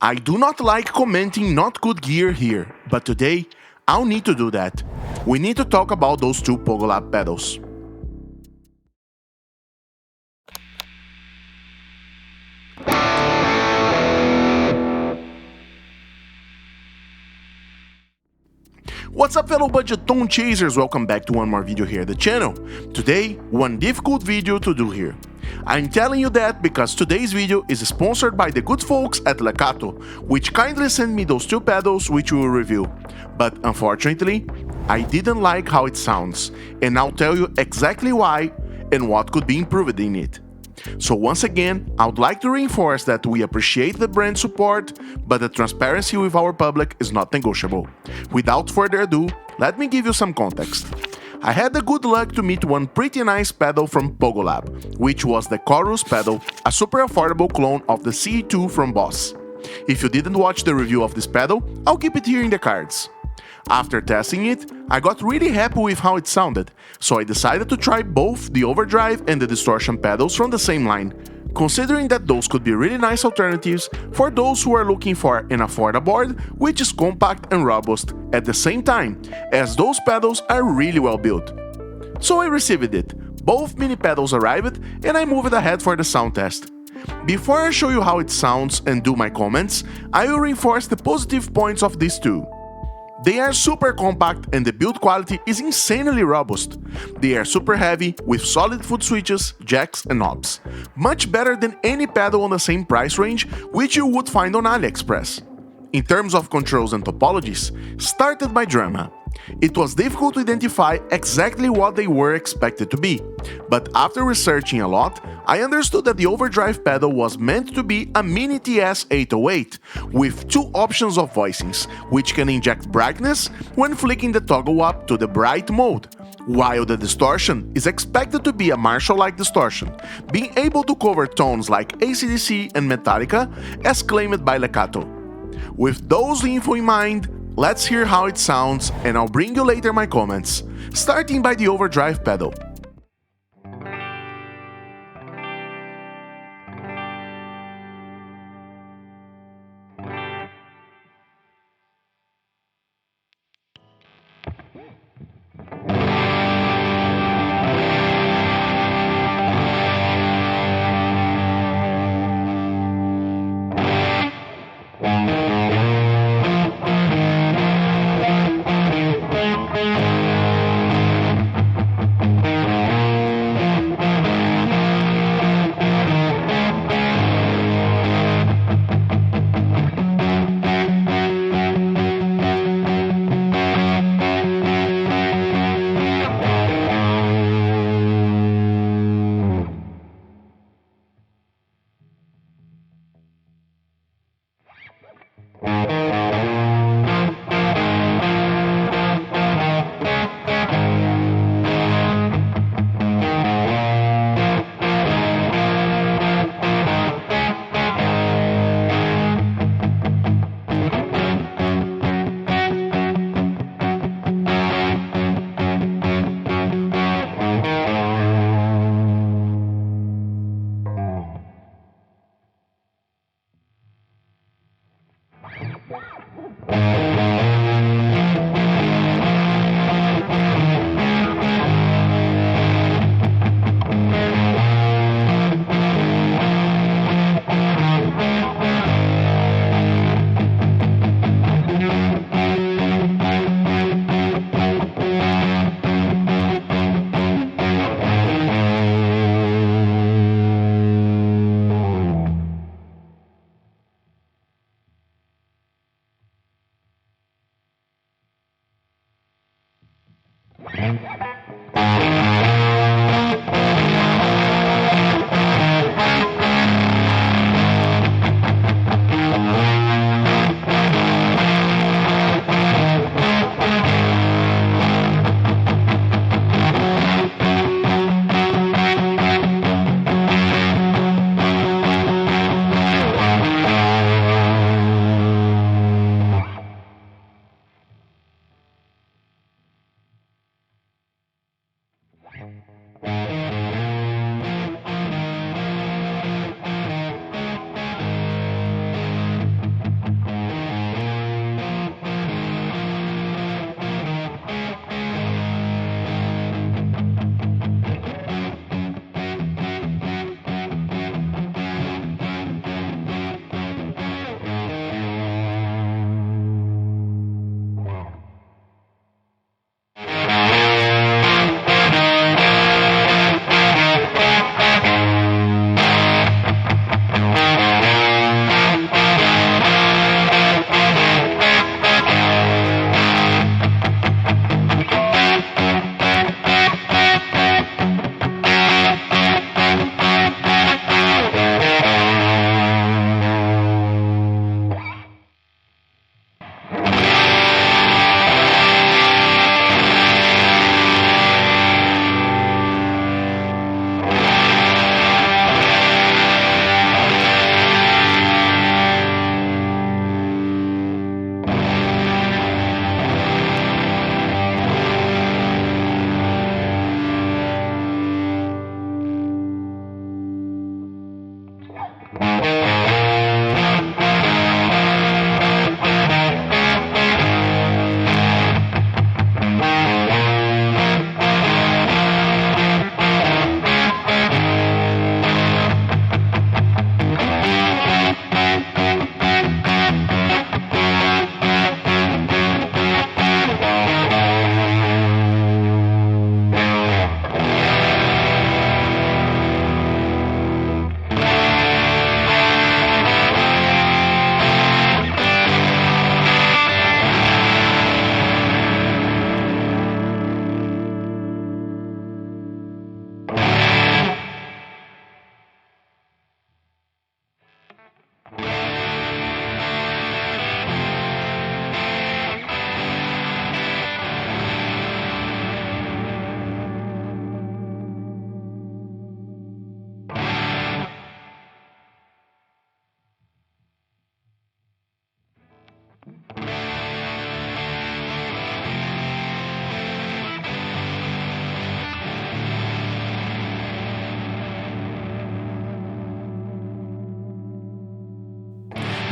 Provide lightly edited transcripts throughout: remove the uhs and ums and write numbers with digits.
I do not like commenting not good gear here, but today I'll need to do that. We need to talk about those two Pogolab pedals. What's up fellow budget tone chasers, welcome back to one more video here at the channel. Today, one difficult video to do here. I'm telling you that because today's video is sponsored by the good folks at Lekato, which kindly sent me those two pedals which we will review. But unfortunately, I didn't like how it sounds, and I'll tell you exactly why and what could be improved in it. So once again, I would like to reinforce that we appreciate the brand support, but the transparency with our public is not negotiable. Without further ado, let me give you some context. I had the good luck to meet one pretty nice pedal from Pogolab, which was the Chorus pedal, a super affordable clone of the CE2 from Boss. If you didn't watch the review of this pedal, I'll keep it here in the cards. After testing it, I got really happy with how it sounded, so I decided to try both the Overdrive and the Distortion pedals from the same line, considering that those could be really nice alternatives for those who are looking for an affordable board which is compact and robust at the same time, as those pedals are really well built. So I received it, both mini pedals arrived and I moved ahead for the sound test. Before I show you how it sounds and do my comments, I will reinforce the positive points of these two. They are super compact and the build quality is insanely robust. They are super heavy with solid foot switches, jacks and knobs. Much better than any pedal on the same price range which you would find on AliExpress. In terms of controls and topologies, started by drama. It was difficult to identify exactly what they were expected to be, but after researching a lot, I understood that the Overdrive pedal was meant to be a mini TS-808, with two options of voicings, which can inject brightness when flicking the toggle up to the bright mode, while the Distortion is expected to be a Marshall-like distortion, being able to cover tones like AC/DC and Metallica, as claimed by Lekato. With those info in mind, let's hear how it sounds and I'll bring you later my comments, starting by the Overdrive pedal.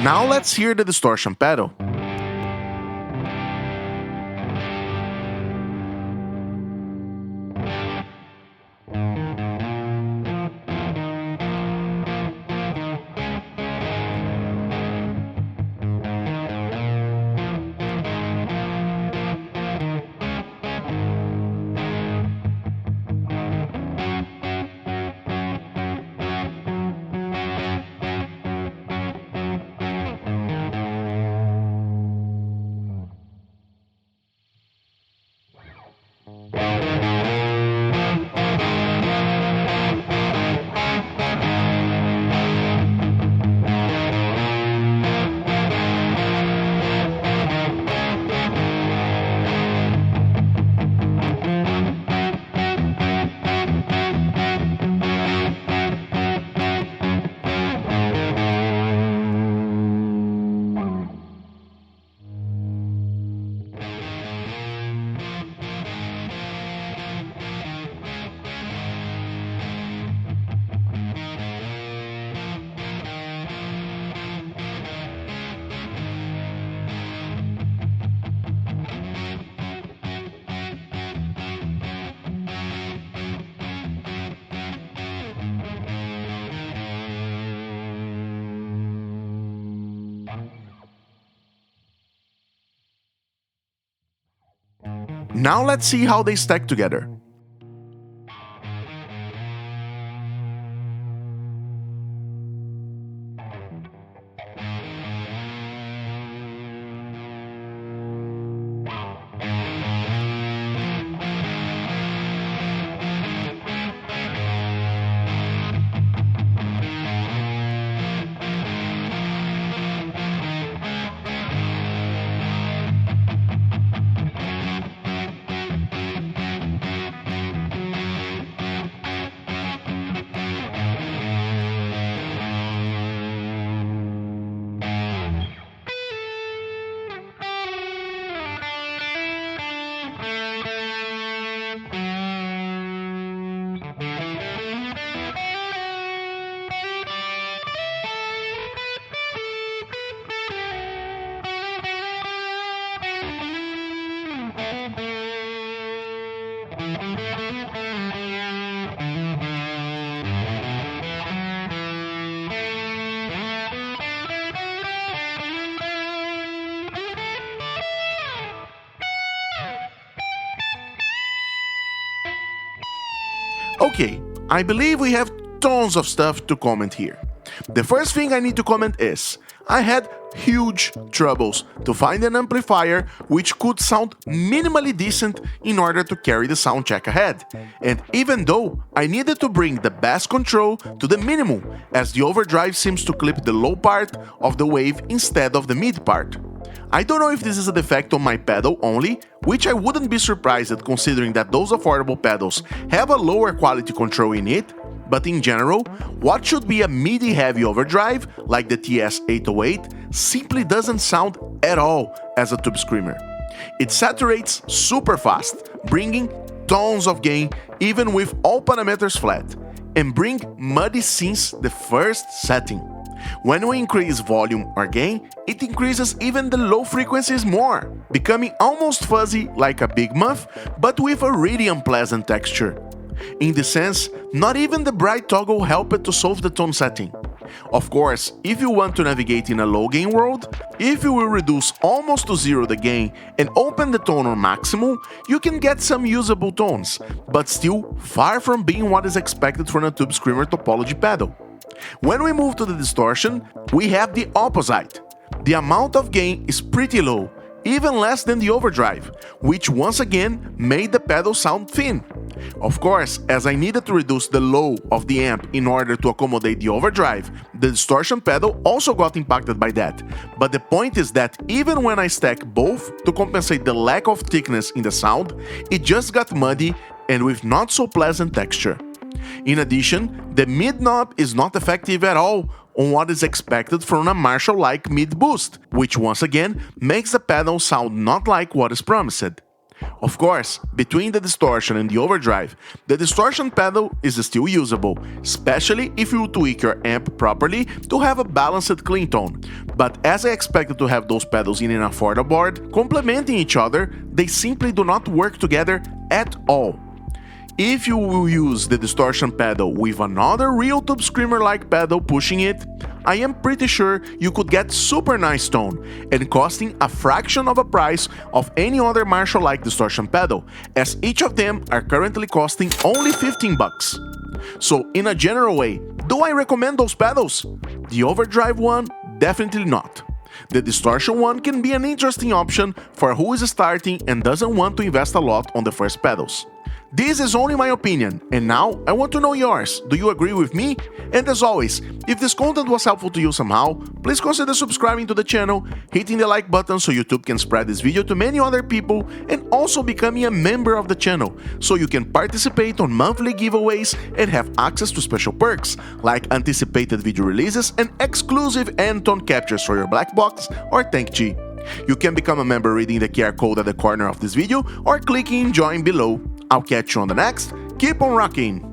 Now let's hear the distortion pedal. Now let's see how they stack together. Okay, I believe we have tons of stuff to comment here. The first thing I need to comment is, I had huge troubles to find an amplifier which could sound minimally decent in order to carry the sound check ahead. And even though I needed to bring the bass control to the minimum, as the overdrive seems to clip the low part of the wave instead of the mid part. I don't know if this is a defect on my pedal only, which I wouldn't be surprised considering that those affordable pedals have a lower quality control in it, but in general, what should be a MIDI-heavy overdrive, like the TS-808, simply doesn't sound at all as a tube screamer. It saturates super fast, bringing tons of gain even with all parameters flat, and bring muddy since the first setting. When we increase volume or gain, it increases even the low frequencies more, becoming almost fuzzy like a big muff, but with a really unpleasant texture. In this sense, not even the bright toggle helped to solve the tone setting. Of course, if you want to navigate in a low gain world, if you will reduce almost to zero the gain and open the tone on maximum, you can get some usable tones, but still far from being what is expected from a tube screamer topology pedal. When we move to the distortion, we have the opposite. The amount of gain is pretty low, even less than the overdrive, which once again made the pedal sound thin. Of course, as I needed to reduce the low of the amp in order to accommodate the overdrive, the distortion pedal also got impacted by that. But the point is that even when I stack both to compensate the lack of thickness in the sound, it just got muddy and with not so pleasant texture. In addition, the mid knob is not effective at all on what is expected from a Marshall-like mid boost, which once again makes the pedal sound not like what is promised. Of course, between the distortion and the overdrive, the distortion pedal is still usable, especially if you tweak your amp properly to have a balanced clean tone. But as I expected to have those pedals in an affordable board, complementing each other, they simply do not work together at all. If you will use the distortion pedal with another real tube screamer-like pedal pushing it, I am pretty sure you could get super nice tone, and costing a fraction of a price of any other Marshall-like distortion pedal, as each of them are currently costing only 15 bucks. So in a general way, do I recommend those pedals? The overdrive one? Definitely not. The distortion one can be an interesting option for who is starting and doesn't want to invest a lot on the first pedals. This is only my opinion, and now I want to know yours. Do you agree with me? And as always, if this content was helpful to you somehow, please consider subscribing to the channel, hitting the like button so YouTube can spread this video to many other people, and also becoming a member of the channel so you can participate on monthly giveaways and have access to special perks like anticipated video releases and exclusive end tone captures for your black box or tank G. You can become a member reading the QR code at the corner of this video or clicking join below. I'll catch you on the next. Keep on rocking!